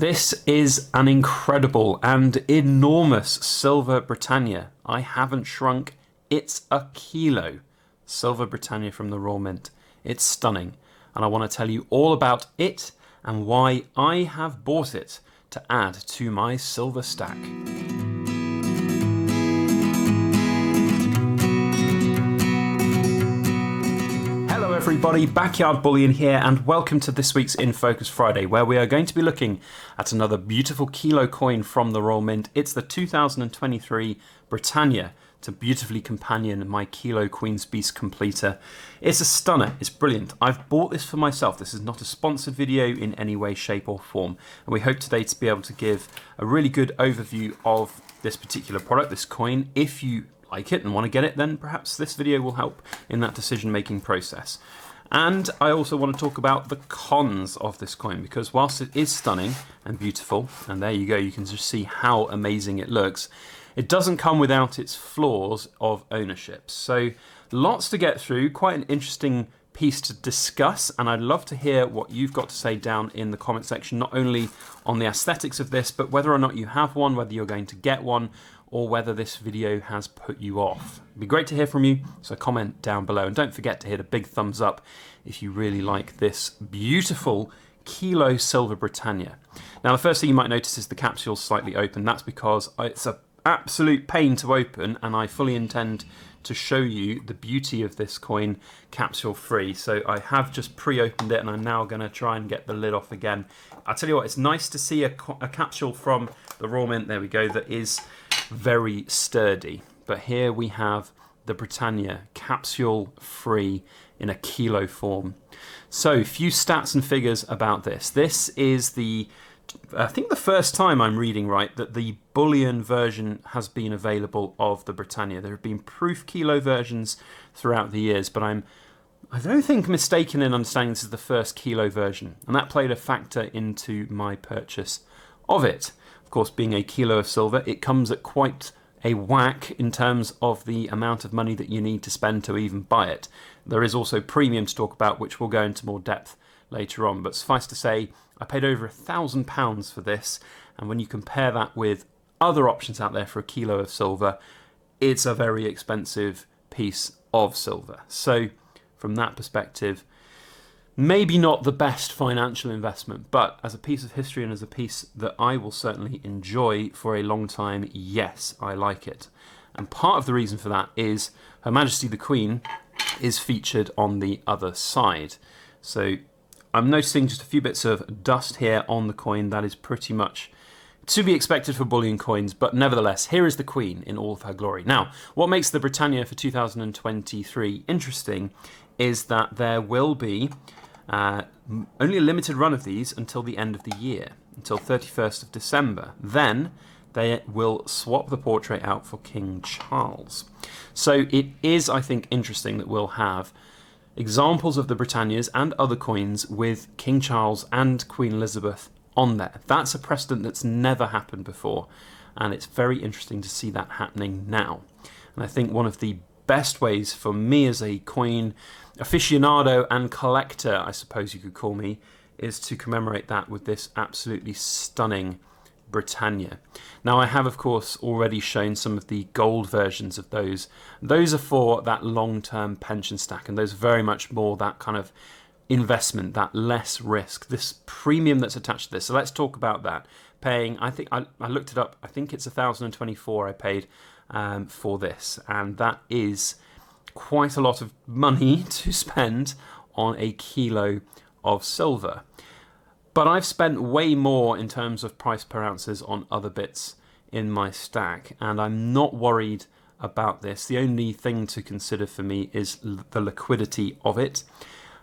This is an incredible and enormous silver Britannia. I haven't shrunk. It's a kilo. Silver Britannia from the Royal Mint. It's stunning. And I want to tell you all about it and why I have bought it to add to my silver stack. Hello everybody, Backyard Bullion here, and welcome to this week's In Focus Friday, where we are going to be looking at another beautiful kilo coin from the Royal Mint. It's the 2023 Britannia to beautifully companion my Kilo Queen's Beast completer. It's a stunner, it's brilliant. I've bought this for myself. This is not a sponsored video in any way, shape or form. And we hope today to be able to give a really good overview of this particular product, this coin. If you like it and want to get it, then perhaps this video will help in that decision-making process. And I also want to talk about the cons of this coin, because whilst it is stunning and beautiful, and there you go, you can just see how amazing it looks, it doesn't come without its flaws of ownership. So lots to get through, quite an interesting piece to discuss, and I'd love to hear what you've got to say down in the comment section, not only on the aesthetics of this, but whether or not you have one, whether you're going to get one, or whether this video has put you off. It'd be great to hear from you, so comment down below. And don't forget to hit a big thumbs up if you really like this beautiful Kilo Silver Britannia. Now, the first thing you might notice is the capsule slightly open. That's because it's an absolute pain to open, and I fully intend to show you the beauty of this coin capsule free. So I have just pre-opened it, and I'm now going to try and get the lid off again. I'll tell you what, it's nice to see a capsule from the Royal Mint, there we go, that is very sturdy. But here we have the Britannia capsule free in a kilo form. So a few stats and figures about this. This is I think the first time I'm reading right that the Bullion version has been available of the Britannia. There have been proof kilo versions throughout the years, but I don't think mistaken in understanding this is the first kilo version, and that played a factor into my purchase of it. Of course, being a kilo of silver, it comes at quite a whack in terms of the amount of money that you need to spend to even buy it. There is also premium to talk about, which we'll go into more depth later on, but suffice to say, I paid over £1,000 for this, and when you compare that with other options out there for a kilo of silver, it's a very expensive piece of silver. So from that perspective, maybe not the best financial investment, but as a piece of history and as a piece that I will certainly enjoy for a long time, yes, I like it. And part of the reason for that is Her Majesty the Queen is featured on the other side. So I'm noticing just a few bits of dust here on the coin. That is pretty much to be expected for bullion coins, but nevertheless, here is the Queen in all of her glory. Now, what makes the Britannia for 2023 interesting is that there will be only a limited run of these until the end of the year, until 31st of December. Then they will swap the portrait out for King Charles. So it is, I think, interesting that we'll have examples of the Britannias and other coins with King Charles and Queen Elizabeth on there. That's a precedent that's never happened before, and it's very interesting to see that happening now. And I think one of the best ways for me as a coin aficionado and collector, I suppose you could call me, is to commemorate that with this absolutely stunning Britannia. Now, I have, of course, already shown some of the gold versions of those. Those are for that long-term pension stack, and those are very much more that kind of investment, that less risk, this premium that's attached to this. So let's talk about that. Paying, I think I looked it up, I think it's 1,024 I paid for this, and that is quite a lot of money to spend on a kilo of silver. But I've spent way more in terms of price per ounces on other bits in my stack, and I'm not worried about this. The only thing to consider for me is the liquidity of it.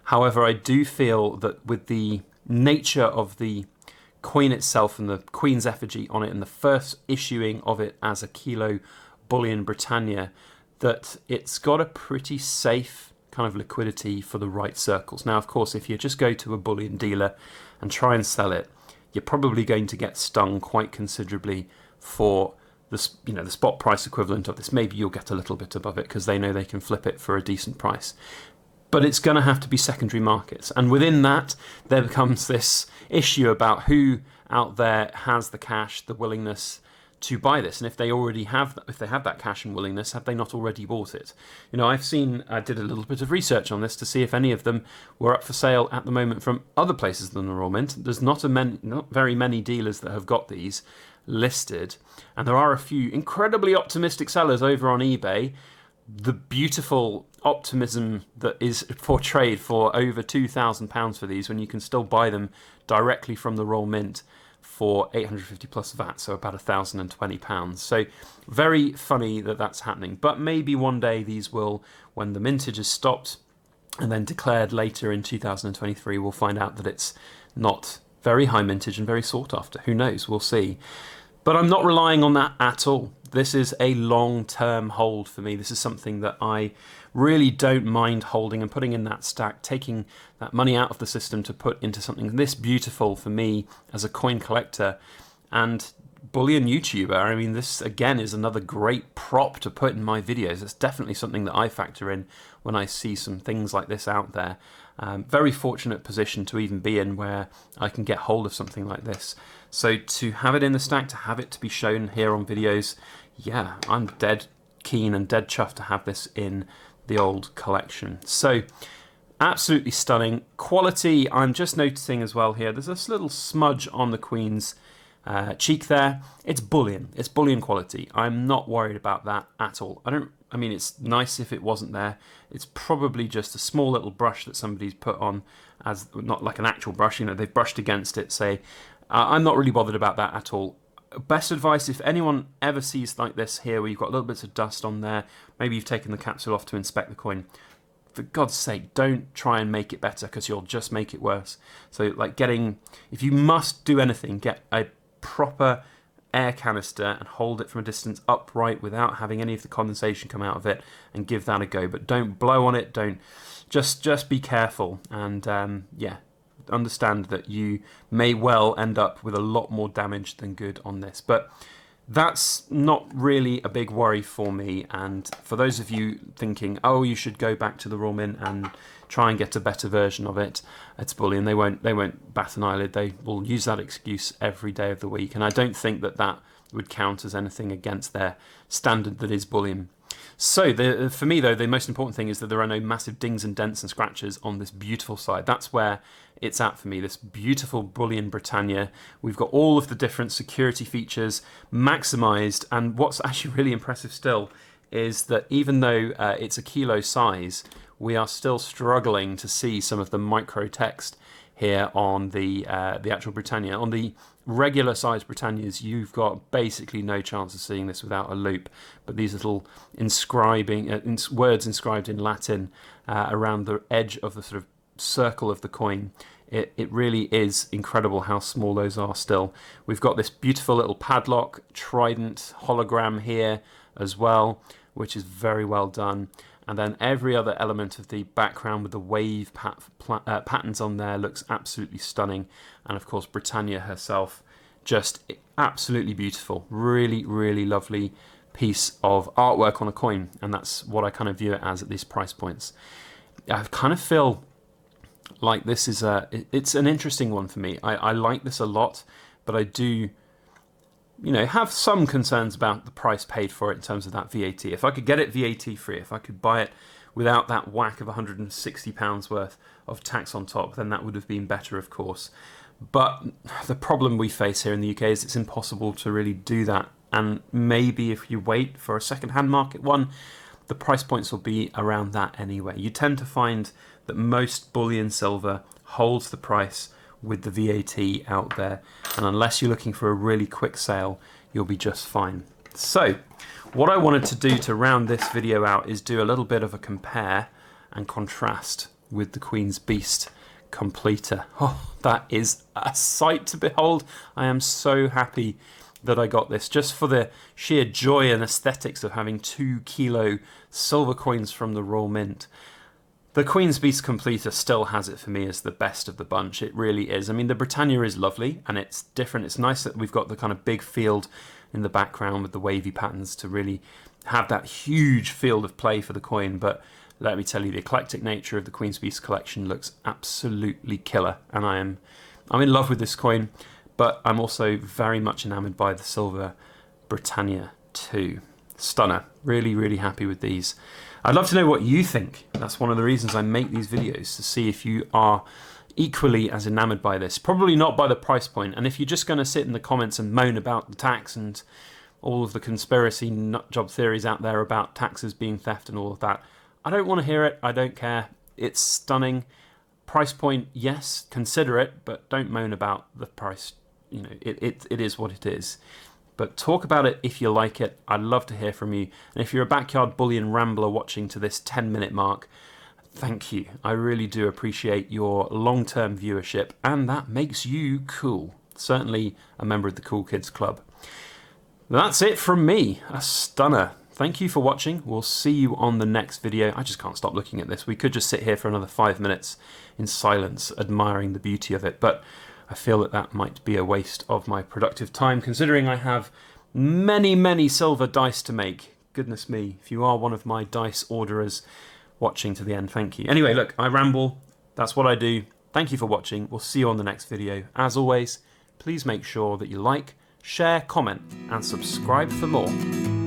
However, I do feel that with the nature of the coin itself and the Queen's effigy on it and the first issuing of it as a kilo bullion Britannia, that it's got a pretty safe kind of liquidity for the right circles. Now, of course, if you just go to a bullion dealer and try and sell it, you're probably going to get stung quite considerably for the spot price equivalent of this. Maybe you'll get a little bit above it because they know they can flip it for a decent price. but it's going to have to be secondary markets. And within that, there becomes this issue about who out there has the cash, the willingness to buy this, and if they already have, if they have that cash and willingness, have they not already bought it? You know, I did a little bit of research on this to see if any of them were up for sale at the moment from other places than the Royal Mint. There's not very many dealers that have got these listed, and there are a few incredibly optimistic sellers over on eBay. The beautiful optimism that is portrayed for over £2,000 for these, when you can still buy them directly from the Royal Mint for 850 plus VAT, so about £1,020. So very funny that that's happening. But maybe one day these will, when the mintage is stopped and then declared later in 2023, we'll find out that it's not very high mintage and very sought after. Who knows? We'll see. But I'm not relying on that at all. This is a long-term hold for me. This is something that I really don't mind holding and putting in that stack, taking that money out of the system to put into something this beautiful for me as a coin collector and bullion YouTuber. I mean, this again is another great prop to put in my videos. It's definitely something that I factor in when I see some things like this out there. Very fortunate position to even be in where I can get hold of something like this. So to have it in the stack, to have it to be shown here on videos, yeah, I'm dead keen and dead chuffed to have this in the old collection. So absolutely stunning quality. I'm just noticing as well here, there's this little smudge on the Queen's cheek there. It's bullion. It's bullion quality. I'm not worried about that at all. I mean, it's nice if it wasn't there. It's probably just a small little brush that somebody's put on, as not like an actual brush. You know, they've brushed against it. Say, I'm not really bothered about that at all. Best advice, if anyone ever sees like this here, where you've got little bits of dust on there, maybe you've taken the capsule off to inspect the coin, for God's sake, don't try and make it better, because you'll just make it worse. So like if you must do anything, get a proper air canister and hold it from a distance upright without having any of the condensation come out of it, and give that a go. But don't blow on it. Don't just be careful, and yeah, understand that you may well end up with a lot more damage than good on this. But that's not really a big worry for me. And for those of you thinking, oh, you should go back to the Royal Mint and try and get a better version of it, it's bullion. They won't bat an eyelid. They will use that excuse every day of the week, and I don't think that would count as anything against their standard that is bullion. So for me though, the most important thing is that there are no massive dings and dents and scratches on this beautiful side. That's where it's at for me, this beautiful bullion Britannia. We've got all of the different security features maximized, and what's actually really impressive still is that even though it's a kilo size, we are still struggling to see some of the micro text here on the actual Britannia. On the regular size Britannias, you've got basically no chance of seeing this without a loop. But these little words inscribed in Latin around the edge of the sort of circle of the coin, it really is incredible how small those are still. We've got this beautiful little padlock, trident hologram here as well, which is very well done. And then every other element of the background with the wave patterns on there looks absolutely stunning. And of course, Britannia herself, just absolutely beautiful. Really, really lovely piece of artwork on a coin. And that's what I kind of view it as at these price points. I kind of feel like this is it's an interesting one for me. I like this a lot, but I do, have some concerns about the price paid for it in terms of that VAT. If I could get it VAT free, if I could buy it without that whack of £160 worth of tax on top, then that would have been better, of course. But the problem we face here in the UK is it's impossible to really do that. And maybe if you wait for a second-hand market one, the price points will be around that anyway. You tend to find that most bullion silver holds the price with the VAT out there, and unless you're looking for a really quick sale, you'll be just fine. So what I wanted to do to round this video out is do a little bit of a compare and contrast with the Queen's Beast Completer. Oh, that is a sight to behold. I am so happy that I got this, just for the sheer joy and aesthetics of having 2 kilo silver coins from the Royal Mint. The Queen's Beast Completer still has it for me as the best of the bunch. It really is. I mean, the Britannia is lovely and it's different. It's nice that we've got the kind of big field in the background with the wavy patterns to really have that huge field of play for the coin. But let me tell you, the eclectic nature of the Queen's Beast collection looks absolutely killer, and I'm in love with this coin, but I'm also very much enamoured by the silver Britannia too. Stunner. Really, really happy with these. I'd love to know what you think. That's one of the reasons I make these videos, to see if you are equally as enamoured by this. Probably not by the price point, and if you're just going to sit in the comments and moan about the tax and all of the conspiracy nutjob theories out there about taxes being theft and all of that, I don't want to hear it. I don't care. It's stunning. Price point, yes, consider it, but don't moan about the price. You know, it is what it is. But talk about it if you like it. I'd love to hear from you. And if you're a Backyard Bullion rambler watching to this 10-minute mark, thank you. I really do appreciate your long-term viewership, and that makes you cool. Certainly a member of the Cool Kids Club. That's it from me. A stunner. Thank you for watching. We'll see you on the next video. I just can't stop looking at this. We could just sit here for another 5 minutes in silence, admiring the beauty of it, but I feel that that might be a waste of my productive time, considering I have many, many silver dice to make. Goodness me, if you are one of my dice orderers watching to the end, thank you. Anyway, look, I ramble. That's what I do. Thank you for watching. We'll see you on the next video. As always, please make sure that you like, share, comment, and subscribe for more.